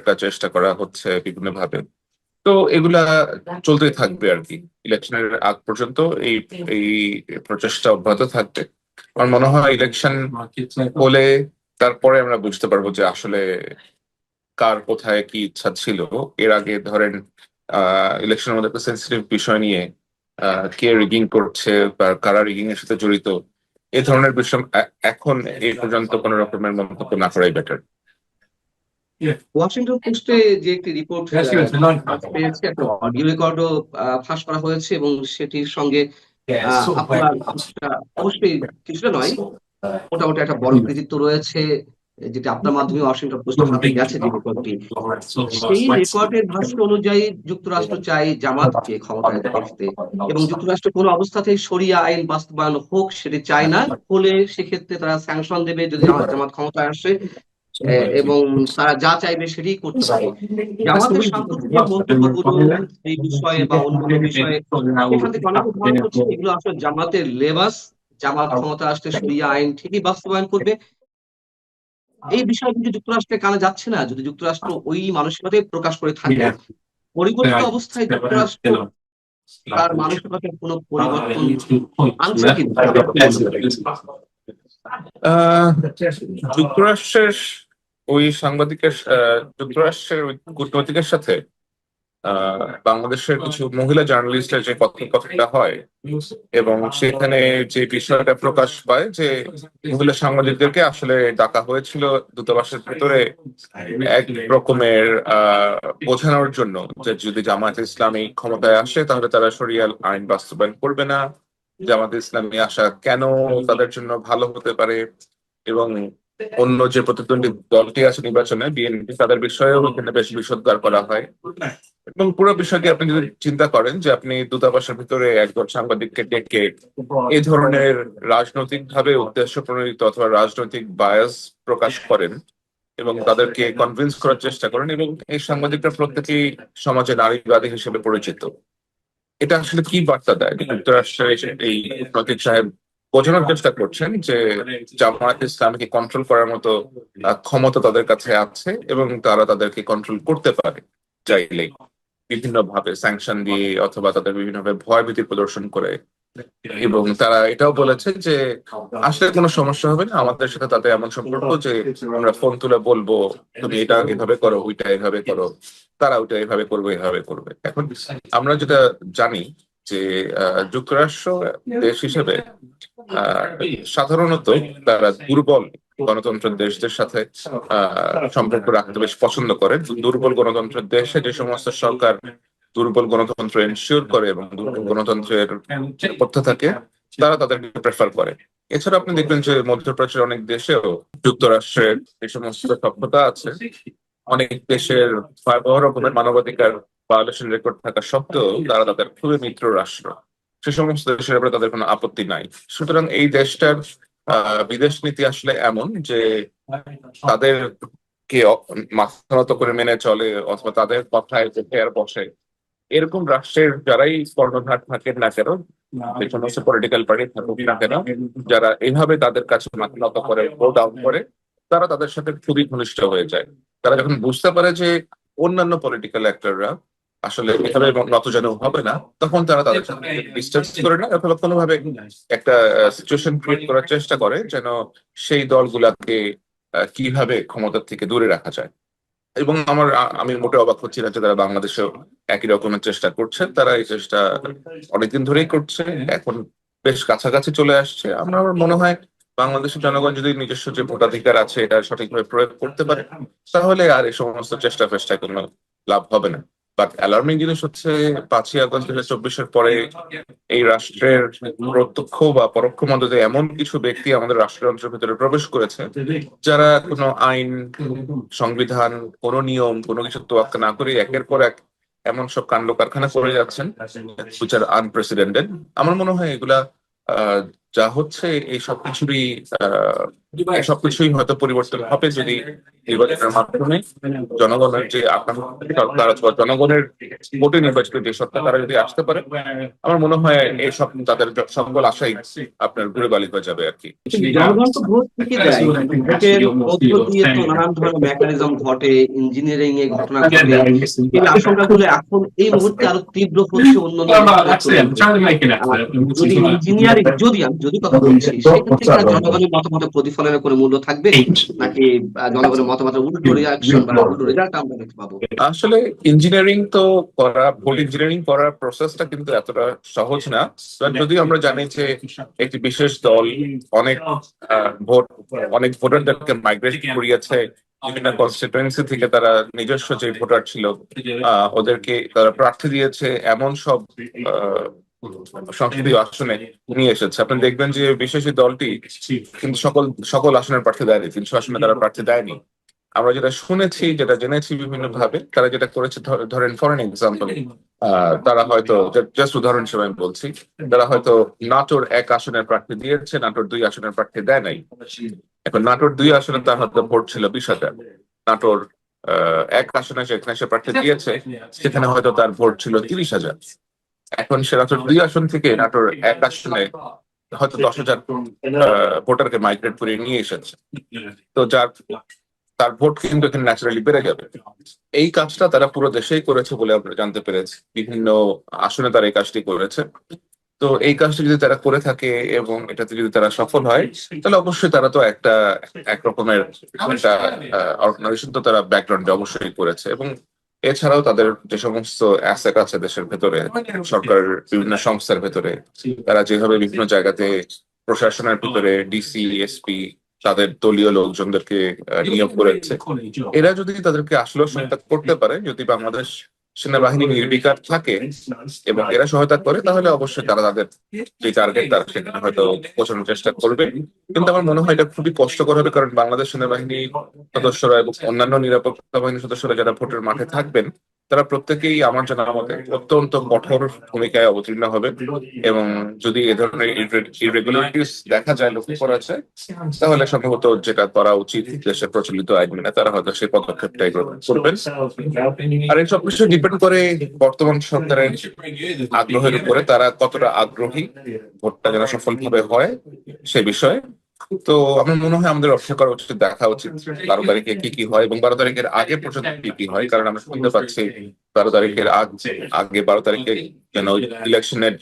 একটা চেষ্টা করা হচ্ছে বিভিন্ন ভাবে। তো এগুলা চলতেই থাকবে আর কি, ইলেকশনের আগ পর্যন্ত এই এই প্রচেষ্টা অব্যাহত থাকবে। আমার মনে হয় ইলেকশন হলে তারপরে আমরা বুঝতে পারবো যে আসলে কার কোথায় কি ইচ্ছা ছিল। এর আগে ধরেন ইলেকশনের মধ্যে একটা সেন্সিটিভ বিষয় নিয়ে কে রিগিং করছে বা কারা রিগিং এর সাথে জড়িত, এই ধরনের বিষয় এখন এই পর্যন্ত কোনো রকমের মন্তব্য না করাই বেটার। ওয়াশিংটন পোস্টে যে একটি রিপোর্ট পেয়েছে, একটা অডিও রেকর্ডও ফাঁস করা হয়েছে এবং সেটির সঙ্গে আপনার কিছুটা, অবশ্যই কিছুটা নয়, মোটামুটি একটা বড় কৃতিত্ব রয়েছে, যেটা আপনার মাধ্যমে ওয়াশিংটন পোস্টের হাতে গেছে যে রেকর্ডটি। সেই রেকর্ডের ভাষ্য অনুযায়ী যুক্তরাষ্ট্র চায় জামাতকে ক্ষমতায় দেখতে, এবং যুক্তরাষ্ট্র কোনো অবস্থাতেই শরিয়া আইন বাস্তবায়ন হোক সেটি চায় না। হলে সেক্ষেত্রে তারা স্যাংশন দেবে যদি জামাত ক্ষমতায় আসে, এবং তারা যা চাইবে সেটাই করতে হবে। জামাতের সাম্প্রতিক মন্তব্যগুলো এই বিষয়ে বা অন্যান্য বিষয়ে, এখান থেকে অনেকে ধারণা করছে এগুলো আসলে জামাতের লেবাস। জামাত ক্ষমতা আসলে শরিয়া আইন ঠিকই বাস্তবায়ন করবে। এই বিষয় কিন্তু যুক্তরাষ্ট্রের কানে যাচ্ছে না যদি যুক্তরাষ্ট্র ওই মানসিকতাই প্রকাশ করে থাকে। পরিবর্তিত অবস্থায় যুক্তরাষ্ট্র তার মানসিকতার কোনো পরিবর্তন আনছে কি? যুক্তরাষ্ট্রের ওই সাংবাদিকের যুক্তরাষ্ট্রের ওই কূটনৈতিকের সাথে বাংলাদেশের কিছু মহিলা জার্নালিস্টের যে কথোপকথনটা হয়, এবং সেখানে যে বিষয়টা প্রকাশ পায় যে মহিলা সাংবাদিকদেরকে আসলে ডাকা হয়েছিল দূতাবাসের ভিতরে এক রকমের বোঝানোর জন্য যে যদি জামায়াত ইসলামী ক্ষমতায় আসে তাহলে তারা শরিয়াল আইন বাস্তবায়ন করবে না, জামায়াত ইসলামী আসা কেন তাদের জন্য ভালো হতে পারে, এবং অন্য যে প্রতিদ্বন্দ্বী দলটি আছে নির্বাচনে বিএনপি, তাদের বিষয়েও এখানে বেশ বিশদগার করা হয়। এবং পুরো বিষয়টি আপনি যদি চিন্তা করেন যে আপনি দূতাবাসের ভিতরে একজন সাংবাদিককে ডেকে এই ধরনের রাজনৈতিক ভাবে উদ্দেশ্য প্রণোদিত অথবা রাজনৈতিক বায়াস প্রকাশ করেন এবং তাদেরকে কনভিন্স করার চেষ্টা করেন, এবং এই সাংবাদিকরা প্রত্যেকেই সমাজে নারীবাদী হিসেবে পরিচিত, এটা আসলে কি বার্তা দেয়? যুক্তরাষ্ট্রের এই প্রতীক সাহেব বোঝানোর চেষ্টা করছেন যে জামায়াত ইসলামকে কন্ট্রোল করার মতো ক্ষমতা তাদের কাছে আছে এবং তারা তাদেরকে কন্ট্রোল করতে পারে চাইলেই, বিভিন্ন ভাবে স্যাংশন দিয়ে অথবা তাদের বিভিন্ন ভাবে ভয়ভীতি প্রদর্শন করে। এবং তারা এটাও বলেছে যে আসলে কোনো সমস্যা হবে না আমাদের সাথে তাদের এমন সম্পর্ক যে আমরা ফোন তুলে বলবো তুমি এটা এভাবে করো, ওইটা এভাবে করো, তারা ওইটা এভাবে করবে এভাবে করবে। এখন আমরা যেটা জানি যে যুক্তরাষ্ট্র দেশ হিসেবে আহ সাধারণত তারা দুর্বল গণতন্ত্রের দেশদের সাথে সম্পর্ক রাখতে বেশ পছন্দ করে। দুর্বল গণতন্ত্রের দেশে যে সমস্ত সরকার দুর্বল গণতন্ত্র এনশিওর করে এবং দুর্বল গণতন্ত্রের পথে থাকে তারা তাদেরকে প্রেফার করে। এছাড়া আপনি দেখবেন যে মধ্যপ্রাচ্যের অনেক দেশেও যুক্তরাষ্ট্রের যে সমস্ত সভ্যতা আছে, অনেক দেশের ভয়াবহ রকমের মানবাধিকার ভায়োলেশন রেকর্ড থাকা সত্ত্বেও তারা তাদের খুবই মিত্র রাষ্ট্র, সে সমস্ত দেশের ব্যাপারে তাদের কোনো আপত্তি নাই। সুতরাং এই দেশটার বিদেশ নীতি আসলে এমন যে তাদের কে মাথা নত করে মেনে চলে অথবা তাদের কথায় আর বসে, এরকম রাষ্ট্রের যারাই কর্ণধার থাকেন না কেন, যে সমস্ত পলিটিক্যাল পার্টি থাকুক না কেন, যারা এইভাবে তাদের কাছে মাথা নত করে ভোট ডাউন করে, তারা তাদের সাথে খুবই ঘনিষ্ঠ হয়ে যায়। তারা যখন বুঝতে পারে যে অন্যান্য পলিটিক্যাল অ্যাক্টররা আসলে এভাবে নতজানু হবে না, তখন তারা তাদের সাথে ডিস্টেন্স করে নেয় অথবা কোনোভাবে একটা সিচুয়েশন ক্রিয়েট করার চেষ্টা করে যেন সেই দলগুলাকে কিভাবে ক্ষমতার থেকে দূরে রাখা যায়। এবং আমি মোটে অবাক হচ্ছি না যে তারা বাংলাদেশেও একই রকমের চেষ্টা করছে, তারা এই চেষ্টা অনেকদিন ধরেই করছে, এখন বেশ কাছাকাছি চলে আসছে। আমার মনে হয় বাংলাদেশের জনগণ যদি নিজস্ব যে ভোটাধিকার আছে এটা সঠিকভাবে প্রয়োগ করতে পারে তাহলে আর এই সমস্ত চেষ্টা ফেষ্টায় কোনো লাভ হবে না। বাট অ্যালার্মিং জিনিস হচ্ছে 5ই আগস্ট 2024-এর পরে এই রাষ্ট্রের প্রত্যক্ষ বা পরোক্ষ মদদে এমন কিছু ব্যক্তি আমাদের রাষ্ট্রযন্ত্রের ভিতরে প্রবেশ করেছে যারা কোনো আইন, সংবিধান, কোনো নিয়ম, কোনো কিছু তোয়াক্কা না করে একের পর এক এমন সব কাণ্ড কারখানা করে যাচ্ছেন which are unprecedented। আমার মনে হয় এগুলা যা হচ্ছে এই সব কিছুরই এই সবকিছুই হয়তো পরিবর্তন হবে যদি নির্বাচনের মাধ্যমে জনগণের যে আকাঙ্ক্ষা সরকার অথবা জনগণের ভোটে নির্বাচিত যে সরকার তারা যদি আসতে পারে। আমার মনে হয় এই সব তাদের সকল আশাই আপনার ঘুরে বালি হয়ে যাবে আর কি। কিন্তু জনগণ তো ভোট ঠিকই দেয়, ভোটের মধ্য দিয়ে তো নানান ধরনের মেকানিজম ঘটে, ইঞ্জিনিয়ারিং এ ঘটনা ঘটে। এই আশঙ্কাগুলো এখন এই মুহূর্তে আরো তীব্র হচ্ছে অন্যান্য দেশগুলোর তুলনায়। যদি ইঞ্জিনিয়ারিং আমি যদি কথা বলছি, সেক্ষেত্রে কি আর জনগণের মতামতের প্রতিফলনের কোনো মূল্য থাকবে, নাকি জনগণের মতামতের উল্টো রিয়াকশন বা উল্টো রেজাল্ট আমরা দেখতে পাবো? আসলে ইঞ্জিনিয়ারিং তো করা, ভোট ইঞ্জিনিয়ারিং করার প্রসেসটা কিন্তু এতটা সহজ না। যদিও আমরা জানি যে একটি বিশেষ দল অনেক ভোট, অনেক ভোটারদেরকে মাইগ্রেট করিয়েছে বিভিন্ন কনস্টিটুয়েন্সি থেকে। তারা নিজস্ব যে ভোটার ছিল ওদেরকে তারা প্রার্থী দিয়েছে, এমন সব সংসদীয় আসনে নিয়ে এসেছে। আপনি দেখবেন যে বিশেষ এই দলটি কিন্তু সকল সকল আসনের প্রার্থী দেয়নি, 300 আসনে তারা প্রার্থী দেয়নি। আমরা যেটা শুনেছি, যেটা জেনেছি বিভিন্ন ভাবে, তারা যেটা করেছে, ধরেন ফর এন এক্সাম্পল, তারা হয়তো, জাস্ট উদাহরণ হিসেবে আমি বলছি, তারা হয়তো নাটোর 1 আসনের প্রার্থী দিয়েছে, নাটোর 2 আসনের প্রার্থী দেয় নাই। এখন নাটোর 2 আসনে তার হয়তো ভোট ছিল 20,000, নাটোর 1 আসনে যেখানে সে প্রার্থী দিয়েছে সেখানে হয়তো তার ভোট ছিল 30,000। এখন সে নাটোর 2 আসন থেকে নাটোর 1 আসনে হয়তো 10,000 ভোটারকে মাইগ্রেট করে নিয়ে এসেছে। তো তার ভোট কিন্তু এখানে ন্যাচারালি বেড়ে যাবে। এই কাজটা তারা পুরো দেশেই করেছে বলে আমরা জানতে পেরেছি, বিভিন্ন আসনে তারা এই কাজটি করেছে। তো এই কাজটি যদি তারা করে থাকে এবং এটাতে যদি তারা সফল হয়, তাহলে অবশ্যই তারা তো এক রকমের একটা অর্গানাইজেশন তো তারা ব্যাকগ্রাউন্ডে অবশ্যই করেছে। এবং এছাড়াও তাদের যে সমস্ত অ্যাসেট আছে দেশের ভেতরে, সরকারের বিভিন্ন সংস্থার ভেতরে, তারা যেভাবে বিভিন্ন জায়গাতে প্রশাসনের ভিতরে ডিসি, এসপি, তাদের দলীয় লোকজনদেরকে নিয়োগ করেছে, এরা যদি তাদেরকে আসলে সহায়তা করতে পারে, যদি বাংলাদেশ সেনাবাহিনী নির্বিকার থাকে এবং এরা সহায়তা করে, তাহলে অবশ্যই তারা তাদের যে টার্গেট তারা সেখানে হয়তো পৌঁছানোর চেষ্টা করবে। কিন্তু আমার মনে হয় এটা খুবই কষ্টকর হবে, কারণ বাংলাদেশ সেনাবাহিনী সদস্যরা এবং অন্যান্য নিরাপত্তা বাহিনীর সদস্যরা যারা ভোটের মাঠে থাকবেন, তারা প্রত্যেকেই আমার জানা মতে অত্যন্ত কঠোর ভূমিকায় অবতীর্ণ হবে। এবং যদি এ ধরনের ইরেগুলারিটিস দেখা যায়, লক্ষ্য করা যায়, তাহলে সম্ভবত যেটা করা উচিত দেশের প্রচলিত আইন মেনে তারা হয়তো সেই পদক্ষেপটাই গ্রহণ করবেন। আর এই সব কিছু ডিপেন্ড করে বর্তমান সরকারের আগ্রহের উপরে, তারা কতটা আগ্রহী ভোটটা যেন সফলভাবে হয় সে বিষয়ে। তো আমার মনে হয় আমাদের অপেক্ষা করা উচিত, দেখা উচিত 12 তারিখে কি কি হয় এবং 12 তারিখের আগে পর্যন্ত কি কি হয়। কারণ আমরা শুনতে পাচ্ছি 12 তারিখের আগে 12 তারিখে যেন ইলেকশনের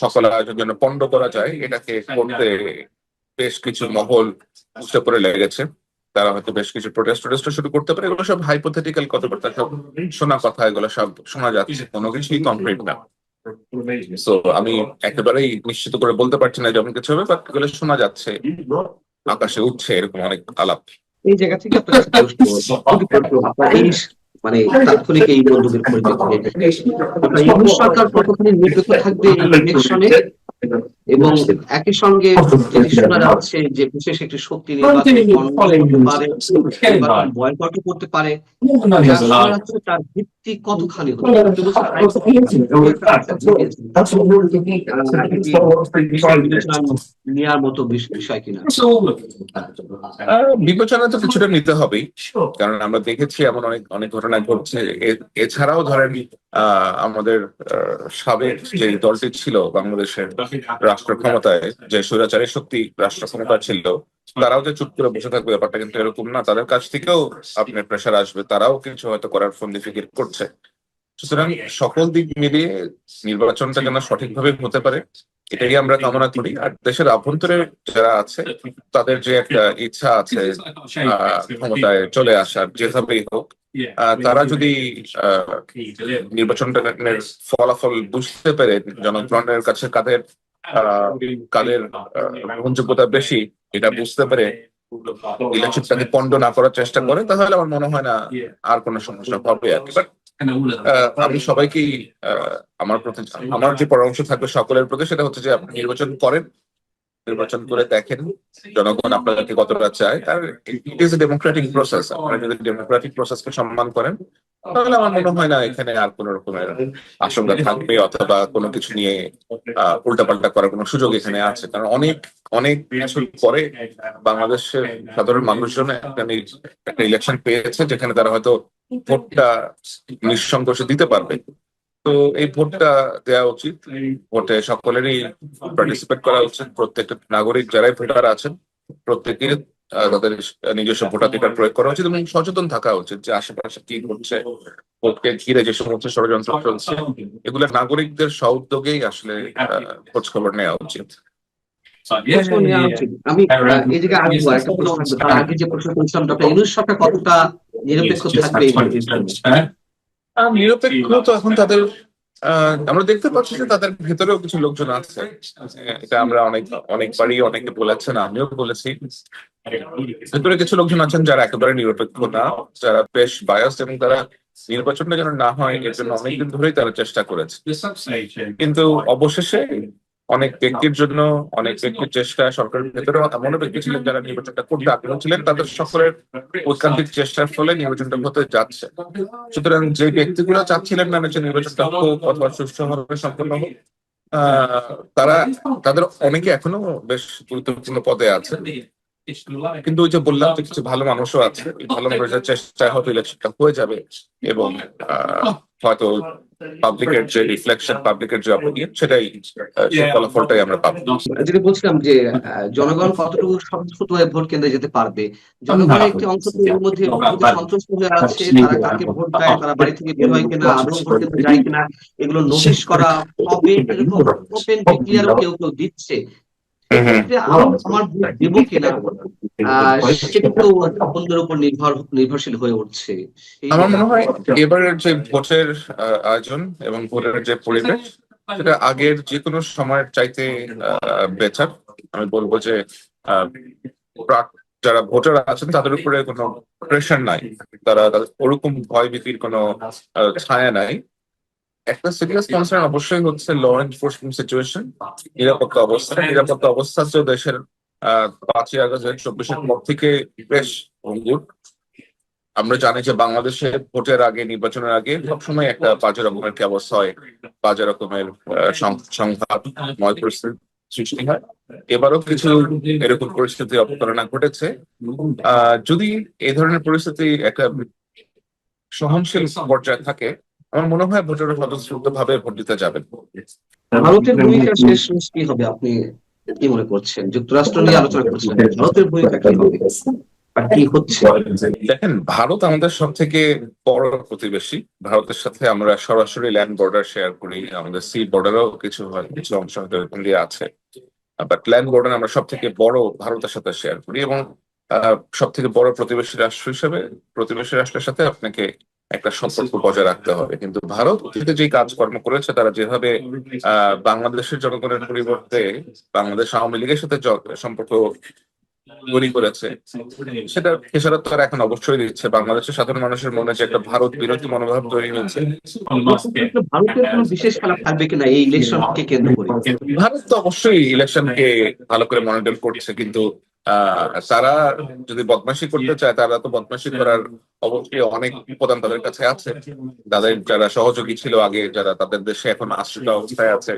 সকল আয়োজন যেন পন্ড করা যায়, এটাকে করতে বেশ কিছু মহল উঠে পড়ে লেগেছে। তারা হয়তো বেশ কিছু প্রোটেস্ট শুরু করতে পারে। এগুলো সব হাইপোথেটিক্যাল কথাবার্তা, সব শোনা কথা, এগুলো সব শোনা যাচ্ছে, কোনো কিছুই কনক্রিট না। তো আমি একেবারেই নিশ্চিত করে বলতে পারছি না যেমন কিছু হবে, বাট এগুলো শোনা যাচ্ছে, আকাশে উঠছে এরকম অনেক আলাপ। এই জায়গা থেকে আপনার কাছে প্রশ্ন, আপনার এই মানে তাৎক্ষণিক এই বন্দুকের পরিপ্রেক্ষিতে আপনার ইউনিট সরকার কতখানি নিরপেক্ষ থাকবে এই ইলেকশনে, এবং একই সঙ্গে যেটি শোনা যাচ্ছে যে বিশেষ একটি শক্তি নির্বাচন করতে পারে, নির্বাচন বয়কটও করতে পারে, যা শোনা যাচ্ছে তার ভিত্তি কতখানি হতে পারে? নেওয়ার মতো বিষয় কিনা? বিবেচনা তো কিছুটা নিতে হবেই, কারণ আমরা দেখেছি এমন অনেক অনেক ঘটনা ঘটছে। এছাড়াও ধরেন আমাদের সাবেক যে দলটি ছিল বাংলাদেশের রাষ্ট্র ক্ষমতায়, যে স্বৈরাচারী শক্তি রাষ্ট্র ক্ষমতা ছিল, তারাও যে চুপ করে বসে থাকবে ব্যাপারটা কিন্তু এরকম না। তাদের কাছ থেকেও আপনার প্রেশার আসবে, তারাও কিছু হয়তো করার ফন্দি ফিকির করছে। সুতরাং সকল দিক মিলিয়ে নির্বাচনটা যেন সঠিকভাবে হতে পারে, এটাই আমরা কামনা করি। আর দেশের অভ্যন্তরে যারা আছে তাদের যে একটা ইচ্ছা আছে ক্ষমতায় চলে আসার, যেভাবেই হোক, তারা যদি নির্বাচনটা ফলাফল বুঝতে পেরে জনগণের কাছে কাদের কাদের গ্রহণযোগ্যতা বেশি এটা বুঝতে পেরে ইলেকশনটাকে পণ্ড না করার চেষ্টা করে, তাহলে আমার মনে হয় না আর কোনো সমস্যা হবে আর কি। আমি সবাইকেই আমার যে পরামর্শ থাকবে সকলের প্রতি, সেটা হচ্ছে যে আপনি নির্বাচন করেন, নির্বাচন করে দেখেন জনগণ আপনাদেরকে কতটা চায়। আর it is a democratic process. আপনারা যদি ডেমোক্রেটিক প্রসেসকে সম্মান করেন, তাহলে আমার মনে হয় না এখানে আর কোন রকমের আশঙ্কা থাকবে, অথবা কোনো কিছু নিয়ে উল্টাপাল্টা করার কোনো সুযোগ এখানে আছে। কারণ অনেক অনেক বছর পরে বাংলাদেশের সাধারণ মানুষজন একটা ইলেকশন পেয়েছে, যেখানে তারা হয়তো ভোটটা নিঃসংকোচে দিতে পারবে। তো এই ভোটটা দেওয়া উচিত, ভোটে সকলেরই পার্টিসিপেট করা উচিত। প্রত্যেকটা নাগরিক যারাই ভোটার আছেন প্রত্যেকের তাদের নিজস্ব ভোটাধিকার প্রয়োগ করা উচিত, এবং সচেতন থাকা উচিত যে আশেপাশে কি ঘটছে, ভোটকে ঘিরে যে সমস্ত ষড়যন্ত্র চলছে, এগুলো নাগরিকদের স্বউদ্যোগেই আসলে খোঁজ খবর নেওয়া উচিত। প্রশ্ন নেওয়া উচিত। আমি এই জায়গায় আসবো, একটা প্রশ্ন আসবে, তার আগে যে প্রশ্ন করছিলাম, ডক্টর ইউনূস সরকার কতটা নিরপেক্ষ থাকবে এই নির্বাচনে? নিরপেক্ষ তো এখন তাদের আমরা দেখতে পাচ্ছি যে তাদের ভেতরেও কিছু লোকজন আছে। এটা আমরা অনেকবারই অনেকে বলেছেন, আমিও বলেছি। ভেতরে কিছু লোকজন আছেন যারা একেবারে নিরপেক্ষ না, যারা বেশ বায়াস, এবং তারা নির্বাচনটা যেন না হয় এর জন্য অনেকদিন ধরেই তারা চেষ্টা করেছে। কিন্তু অবশেষে অনেক ব্যক্তির চেষ্টা, সরকারের ভেতরেও এমনও ব্যক্তি ছিলেন যারা নির্বাচনটা করতে আগ্রহ ছিলেন, তাদের সকলের ঐকান্তিক চেষ্টার ফলে নির্বাচনটা হতে যাচ্ছে। সুতরাং যে ব্যক্তিগুলো চাচ্ছিলেন না যে নির্বাচনটা হোক অথবা সুষ্ঠুভাবে সম্পন্ন হোক, তারা তাদের অনেকে এখনো বেশ গুরুত্বপূর্ণ পদে আছে। কিন্তু ওই যে বললাম যে কিছু ভালো মানুষও আছে, এই ভালো মানুষের চেষ্টায় হয়তো ইলেকশনটা হয়ে যাবে, এবং হয়তো পাবলিকের যে রিফ্লেকশন, পাবলিকের যে অপিনিয়ন, সেটাই সেই ফলাফলটাই আমরা পাবো। যেটা বলছিলাম যে জনগণ কতটুকু স্বতঃস্ফূর্তভাবে ভোট কেন্দ্রে যেতে পারবে, জনগণের একটি অংশ তো এর মধ্যে সন্ত্রস্ত হয়ে আছে, তারা কাকে ভোট দেয়, তারা বাড়ি থেকে বের হয় কিনা, আদৌ ভোট কেন্দ্রে যায় কিনা, এগুলো নোটিশ করা হবে, এরকম ওপেন ডিক্লিয়ারও কেউ কেউ দিচ্ছে। সেক্ষেত্রে আমার ভোট দেবো কিনা সেটা তো অন্যের উপর নির্ভরশীল হয়ে উঠছে। আমার মনে হয় এবারের যে ভোটের আয়োজন এবং ভোটের যে পরিবেশ, সেটা আগের যে কোনো সময়ের চাইতে বেটার। আমি বলবো যে যারা ভোটার আছেন তাদের উপরে কোনো প্রেশার নাই, তাদের ওরকম ভয় ভীতির কোনো ছায়া নাই। একটা সিরিয়াস কনসার্ন অবশ্যই হচ্ছে ল এনফোর্সমেন্ট সিচুয়েশন, নিরাপত্তা অবস্থা তো দেশের 5ই আগস্ট 2024 পর থেকে বেশ ভঙ্গুর। আমরা জানি যে বাংলাদেশে ভোটের আগে, নির্বাচনের আগে সবসময় একটা বাজে রকমের কি অবস্থা হয়, বাজে রকমের সংঘাতময় পরিস্থিতি সৃষ্টি হয়। এবারও কিছু এরকম পরিস্থিতি অবতারণা ঘটেছে। যদি এই ধরনের পরিস্থিতি একটা সহনশীল পর্যায়ে থাকে, আমার মনে হয় ভোটাররা স্বতঃস্ফূর্ত ভাবে ভোট দিতে যাবেন। ভারতের ভূমিকা শেষ কি হবে আপনি কি মনে করছেন? যুক্তরাষ্ট্র নিয়ে আলোচনা করছিলেন, ভারতের ভূমিকা কি হবে আর কি হচ্ছে? দেখেন, ভারত আমাদের সব থেকে বড় প্রতিবেশী। ভারতের সাথে আমরা সরাসরি ল্যান্ড বর্ডার শেয়ার করি, আমাদের সি বর্ডারও কিছু অংশ হয়তো এরকম দিয়ে আছে, বাট ল্যান্ড বর্ডার আমরা সব থেকে বড় ভারতের সাথে শেয়ার করি। এবং সব থেকে বড় প্রতিবেশী রাষ্ট্র হিসেবে প্রতিবেশী রাষ্ট্রের সাথে আপনাকে একটা সম্পর্ক বজায় রাখতে হবে। কিন্তু ভারত অতীতে যে কাজকর্ম করেছে, তারা যেভাবে বাংলাদেশের জনগণের পরিবর্তে বাংলাদেশ আওয়ামী লীগের সাথে সম্পর্ক তৈরি করেছে, সেটা খেসারত তারা এখন অবশ্যই দিচ্ছে। বাংলাদেশের সাধারণ মানুষের মনে যে একটা ভারত বিরোধী মনোভাব তৈরি হয়েছে। ভারতের কোনো বিশেষ খেলা থাকবে কিনা এই ইলেকশনকে কেন্দ্র করে? ভারত তো অবশ্যই ইলেকশনকে ভালো করে মনিটর করছে, কিন্তু তারা যদি বদমাশি করতে চায়, তারা তো বদমাশি করার অবশ্যই অনেক উপাদান তাদের কাছে আছে। তাদের যারা সহযোগী ছিল আগে, যারা তাদের দেশে এখন আশ্রিত অবস্থায় আছে,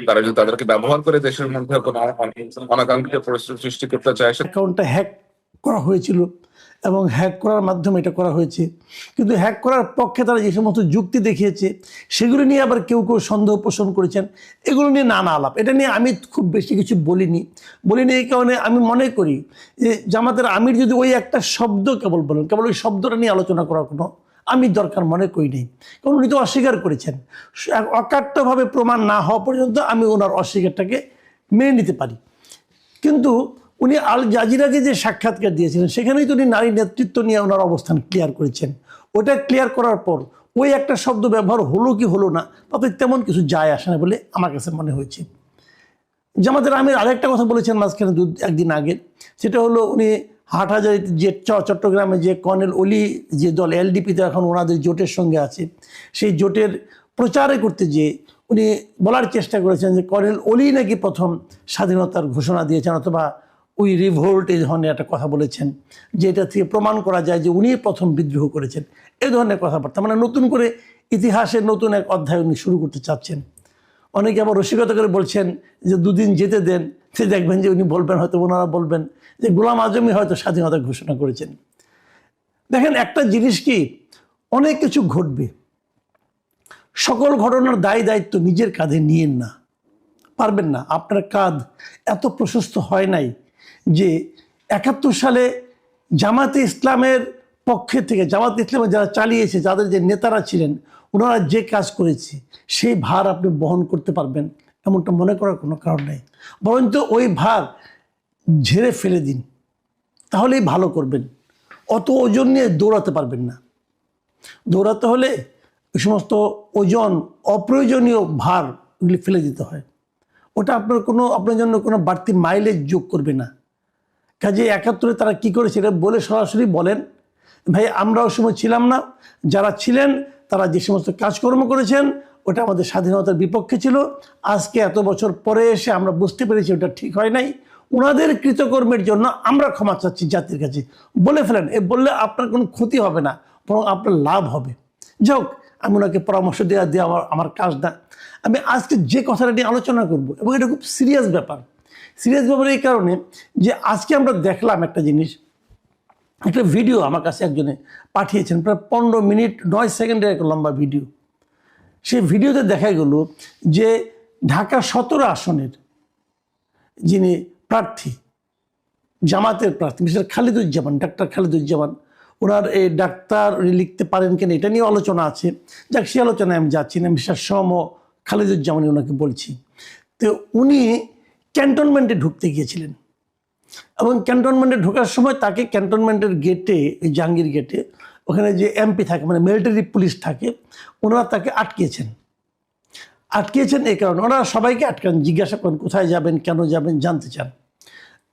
তারা যদি তাদেরকে ব্যবহার করে দেশের মধ্যে কোনো অনাকাঙ্ক্ষিত পরিস্থিতি সৃষ্টি করতে চায়। অ্যাকাউন্টটা হ্যাক করা হয়েছিল এবং হ্যাক করার মাধ্যমে এটা করা হয়েছে, কিন্তু হ্যাক করার পক্ষে তারা যে সমস্ত যুক্তি দেখিয়েছে সেগুলো নিয়ে আবার কেউ কেউ সন্দেহ পোষণ করেছেন। এগুলো নিয়ে নানা আলাপ, এটা নিয়ে আমি খুব বেশি কিছু বলিনি এই কারণে আমি মনে করি যে জামাতের আমির যদি ওই একটা শব্দ কেবল বলেন, কেবল ওই শব্দটা নিয়ে আলোচনা করার কোনো আমি দরকার মনে করি নেই, কারণ উনি তো অস্বীকার করেছেন। অকাট্যভাবে প্রমাণ না হওয়া পর্যন্ত আমি ওনার অস্বীকারটাকে মেনে নিতে পারি। কিন্তু উনি আল জাজিরাকে যে সাক্ষাৎকার দিয়েছিলেন, সেখানেই তো উনি নারী নেতৃত্ব নিয়ে ওনার অবস্থান ক্লিয়ার করেছেন। ওটা ক্লিয়ার করার পর ওই একটা শব্দ ব্যবহার হলো কি হলো না, তাতে তেমন কিছু যায় আসে না বলে আমার কাছে মনে হয়েছে। জামাতের আমির আরেকটা কথা বলেছেন মাঝখানে একদিন আগে, সেটা হলো উনি হাটহাজারী যে চট্টগ্রামে যে কর্নেল অলি যে দল এলডিপিতে এখন ওনাদের জোটের সঙ্গে আছে, সেই জোটের প্রচারে করতে গিয়ে উনি বলার চেষ্টা করেছেন যে কর্নেল অলি নাকি প্রথম স্বাধীনতার ঘোষণা দিয়েছেন, অথবা ওই রিভোল্ট এই ধরনের একটা কথা বলেছেন, যে এটা থেকে প্রমাণ করা যায় যে উনি প্রথম বিদ্রোহ করেছেন, এই ধরনের কথাবার্তা। মানে নতুন করে ইতিহাসের নতুন এক অধ্যায় উনি শুরু করতে চাচ্ছেন। অনেকে আবার রসিকতা করে বলছেন যে দুদিন যেতে দেন, সে দেখবেন যে উনি বলবেন, হয়তো ওনারা বলবেন যে গোলাম আজমই হয়তো স্বাধীনতা ঘোষণা করেছেন। দেখেন, একটা জিনিস কি, অনেক কিছু ঘটবে, সকল ঘটনার দায় দায়িত্ব নিজের কাঁধে নিয়েন না, পারবেন না। আপনার কাঁধ এত প্রশস্ত হয় নাই যে 71 সালে জামাতে ইসলামের পক্ষে থেকে, জামাতে ইসলামে যারা চালিয়েছে, যাদের যে নেতারা ছিলেন, ওনারা যে কাজ করেছে সেই ভার আপনি বহন করতে পারবেন এমনটা মনে করার কোনো কারণ নেই। বরঞ্চ ওই ভার ঝেড়ে ফেলে দিন, তাহলেই ভালো করবেন। অত ওজন নিয়ে দৌড়াতে পারবেন না। দৌড়াতে হলে ওই সমস্ত ওজন, অপ্রয়োজনীয় ভার ওগুলি ফেলে দিতে হয়। ওটা আপনার জন্য কোনো বাড়তি মাইলেজ যোগ করবে না। কাজে 71-এ তারা কি করেছে এটা বলে সরাসরি বলেন, ভাই আমরা ওই সময় ছিলাম না, যারা ছিলেন তারা যে সমস্ত কাজকর্ম করেছেন ওটা আমাদের স্বাধীনতার বিপক্ষে ছিল। আজকে এত বছর পরে এসে আমরা বুঝতে পেরেছি ওটা ঠিক হয় নাই, ওনাদের কৃতকর্মের জন্য আমরা ক্ষমা চাচ্ছি জাতির কাছে, বলে ফেলেন। এ বললে আপনার কোনো ক্ষতি হবে না, বরং আপনার লাভ হবে। যাক, আমি ওনাকে পরামর্শ দেওয়া আমার কাজ না। আমি আজকে যে কথাটা নিয়ে আলোচনা করব, এবং এটা খুব সিরিয়াস ব্যাপার। সিরিয়াস ব্যাপার এই কারণে যে আজকে আমরা দেখলাম একটা জিনিস, একটা ভিডিও আমার কাছে একজনে পাঠিয়েছেন, প্রায় 15 মিনিট 9 সেকেন্ডের একটা লম্বা ভিডিও। সেই ভিডিওতে দেখা গেল যে ঢাকা 17 আসনের যিনি প্রার্থী, জামাতের প্রার্থী মিস্টার খালিদুজ্জামান, ডাক্তার খালিদুজ্জামান, ওনার এই ডাক্তার লিখতে পারেন কিনা এটা নিয়ে আলোচনা আছে। যাক, সে আলোচনায় আমি যাচ্ছি না, মিস্টার খালিদুজ্জামানই ওনাকে বলছি। তো উনি ক্যান্টনমেন্টে ঢুকতে গিয়েছিলেন, এবং ক্যান্টনমেন্টে ঢোকার সময় তাকে ক্যান্টনমেন্টের গেটে, জাহাঙ্গীর গেটে, ওখানে যে এমপি থাকে, মানে মিলিটারি পুলিশ থাকে, ওনারা তাকে আটকিয়েছেন। এই কারণে ওনারা সবাইকে আটকান, জিজ্ঞাসা করেন কোথায় যাবেন, কেন যাবেন, জানতে চান।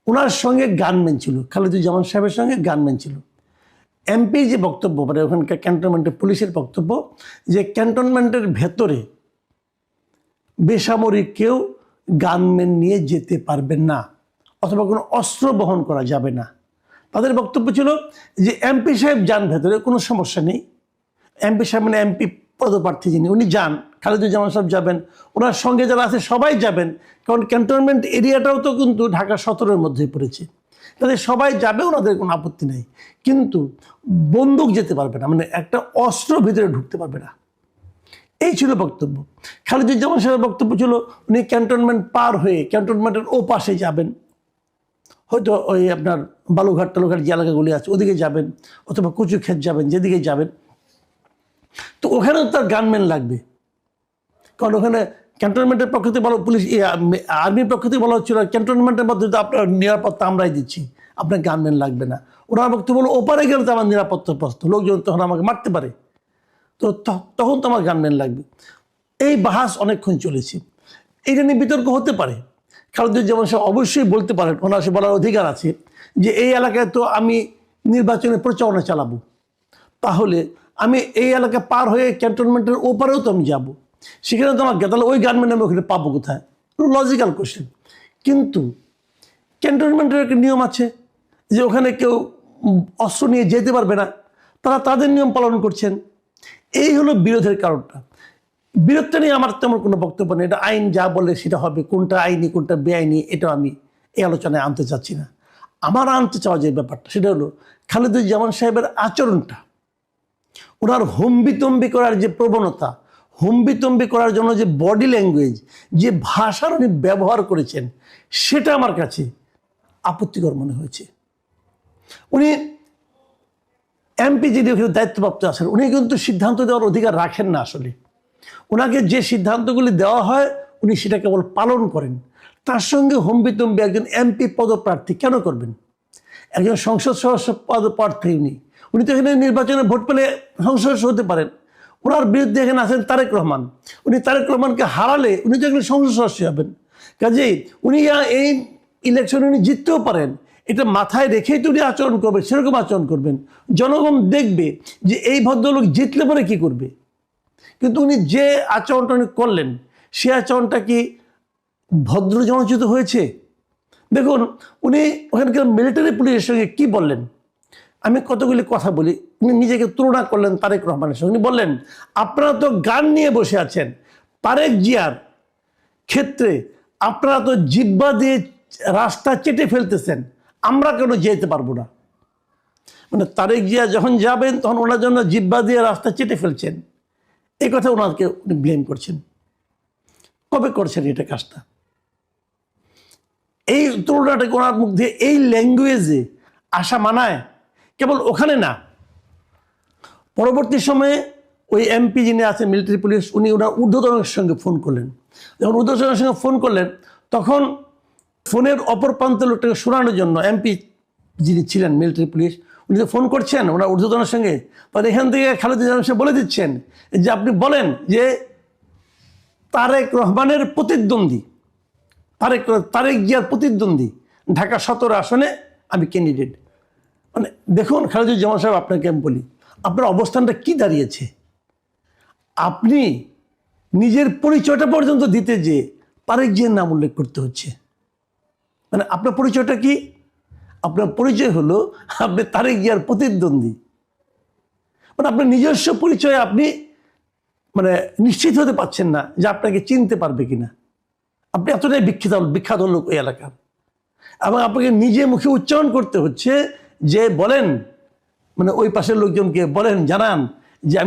ওনার সঙ্গে গানম্যান ছিল, খালিদুজ্জামান সাহেবের সঙ্গে গানম্যান ছিল। এমপি যে বক্তব্য, মানে ওখানকার ক্যান্টনমেন্টের পুলিশের বক্তব্য, যে ক্যান্টনমেন্টের ভেতরে বেসামরিক কেউ গানম্যান নিয়ে যেতে পারবেন না, অথবা কোনো অস্ত্র বহন করা যাবে না। তাদের বক্তব্য ছিল যে এমপি সাহেব যান ভেতরে, কোনো সমস্যা নেই। এমপি সাহেব মানে এমপি পদপ্রার্থী যিনি, উনি যান, খালিদুজ্জামান সাহেব যাবেন, ওনার সঙ্গে যারা আছে সবাই যাবেন, কারণ ক্যান্টনমেন্ট এরিয়াটাও তো কিন্তু ঢাকা 17-এর মধ্যে পড়েছে। তাদের সবাই যাবে, ওনাদের কোনো আপত্তি নেই, কিন্তু বন্দুক যেতে পারবে না, মানে একটা অস্ত্র ভিতরে ঢুকতে পারবে না। এই ছিল বক্তব্য। খালিদুজ্জামান সাহেবের বক্তব্য ছিল উনি ক্যান্টনমেন্ট পার হয়ে ক্যান্টনমেন্টের ও পাশে যাবেন, হয়তো ওই আপনার বালুঘাট টালুঘাট যে এলাকাগুলি আছে ওদিকে যাবেন, অথবা কচুক্ষেত যাবেন, যেদিকে যাবেন। তো ওখানেও তার গানম্যান লাগবে, কারণ ওখানে ক্যান্টনমেন্টের পক্ষ থেকে পুলিশ, আর্মির পক্ষ থেকে বলা হচ্ছিল ক্যান্টনমেন্টের মধ্যে তো আপনার নিরাপত্তা আমরাই দিচ্ছি, আপনার গানম্যান লাগবে না। ওনার বক্তব্য বলো ওপারে গেলে তো আমার নিরাপত্তার প্রশ্ন, লোকজন তখন আমাকে মারতে পারে, তো তখন তো আমার গানম্যান লাগবে। এই বাহাস অনেকক্ষণ চলেছে। এইটা নিয়ে বিতর্ক হতে পারে। খালিদুজ্জামান সাহেব অবশ্যই বলতে পারেন, ওনার সে বলার অধিকার আছে যে এই এলাকায় তো আমি নির্বাচনে প্রচারণা চালাবো, তাহলে আমি এই এলাকা পার হয়ে ক্যান্টনমেন্টের ওপারেও তো আমি যাবো, সেখানে তো আমার তাহলে ওই গানম্যান আমি ওখানে পাবো কোথায়? Logical question. কিন্তু ক্যান্টনমেন্টের একটা নিয়ম আছে যে ওখানে কেউ অস্ত্র নিয়ে যেতে পারবে না, তারা তাদের নিয়ম পালন করছেন। এই হলো বিরোধের কারণটা। বিরোধটা নিয়ে আমার তেমন কোনো বক্তব্য নেই, এটা আইন যা বলে সেটা হবে, কোনটা আইনি কোনটা বেআইনি এটা আমি এই আলোচনায় আনতে চাচ্ছি না। আমার আনতে চাওয়া যে ব্যাপারটা সেটা হলো খালিদুজ্জামান সাহেবের আচরণটা, ওনার হম্বিতম্বি করার যে প্রবণতা, হম্বিতম্বি করার জন্য যে বডি ল্যাঙ্গুয়েজ, যে ভাষার উনি ব্যবহার করেছেন, সেটা আমার কাছে আপত্তিকর মনে হয়েছে। উনি এমপি যিনি দায়িত্বপ্রাপ্ত আছেন, উনি কিন্তু সিদ্ধান্ত দেওয়ার অধিকার রাখেন না। আসলে ওনাকে যে সিদ্ধান্তগুলি দেওয়া হয় উনি সেটা কেবল পালন করেন। তার সঙ্গে হম্বিতম্বি একজন এমপি পদপ্রার্থী কেন করবেন? একজন সংসদ সদস্য পদপ্রার্থী উনি তো এখানে নির্বাচনে ভোট পেলে সংসদ সদস্য হতে পারেন। ওনার বিরুদ্ধে এখানে আছেন তারেক রহমান, উনি তারেক রহমানকে হারালে উনি তো এখানে সংসদ সদস্য হবেন। কাজেই উনি এই ইলেকশনে উনি জিততেও পারেন, এটা মাথায় রেখেই তো উনি আচরণ করবেন, সেরকম আচরণ করবেন। জনগণ দেখবে যে এই ভদ্রলোক জিতলে পরে কি করবে। কিন্তু উনি যে আচরণটা উনি করলেন, সে আচরণটা কি ভদ্র জনচিত হয়েছে? দেখুন উনি ওখানকার মিলিটারি পুলিশের সঙ্গে কি বললেন, আমি কতগুলি কথা বলি, উনি নিজেকে তুলনা করলেন তারেক রহমানের সঙ্গে। উনি বললেন, আপনারা তো গান নিয়ে বসে আছেন, তারেক জিয়ার ক্ষেত্রে আপনারা তো জিব্বা দিয়ে রাস্তা চেটে ফেলতেছেন, আমরা কেন যেতে পারবো না? মানে তারেক জিয়া যখন যাবেন তখন ওনার জন্য জিব্বা দিয়ে রাস্তা চেটে ফেলছেন, এই কথা ওনাকে উনি ব্লেম করছেন। কবে করছেন এটা কাজটা? এই তুলনাটাকে ওনার মধ্যে এই ল্যাঙ্গুয়েজে আসা মানায়? কেবল ওখানে না, পরবর্তী সময়ে ওই এমপি যিনি আছেন মিলিটারি পুলিশ, উনি ওনার ঊর্ধ্বতনের সঙ্গে ফোন করলেন। যখন ঊর্ধ্বতনের সঙ্গে ফোন করলেন তখন ফোনের অপর প্রান্তের লোকটাকে শোনানোর জন্য এমপি যিনি ছিলেন মিলিটারি পুলিশ, উনি তো ফোন করছেন ওনার ঊর্ধ্বতনের সঙ্গে, তখন এখান থেকে খালেদা জিয়া সে বলে দিচ্ছেন যে আপনি বলেন যে তারেক রহমানের প্রতিদ্বন্দ্বী, তারেক জিয়ার প্রতিদ্বন্দ্বী ঢাকা 17 আসনে আমি ক্যান্ডিডেট। মানে দেখুন খালেদুজ্জামান সাহেব, আপনাকে আমি বলি, আপনার অবস্থানটা কি দাঁড়িয়েছে? আপনি নিজের পরিচয়টা পর্যন্ত দিতে যে তারেক জিয়ার নাম উল্লেখ করতে হচ্ছে। মানে আপনার পরিচয়টা কি? আপনার পরিচয় হলো আপনি তারেক জিয়ার প্রতিদ্বন্দ্বী। মানে আপনার নিজস্ব পরিচয়ে আপনি মানে নিশ্চিত হতে পারছেন না যে আপনাকে চিনতে পারবে কিনা। আপনি এতটাই বিখ্যাত লোক ওই এলাকার, এবং আপনাকে নিজে মুখে উচ্চারণ করতে হচ্ছে যে বলেন, মানে ওই পাশের লোকজনকে বলেন, জানান যে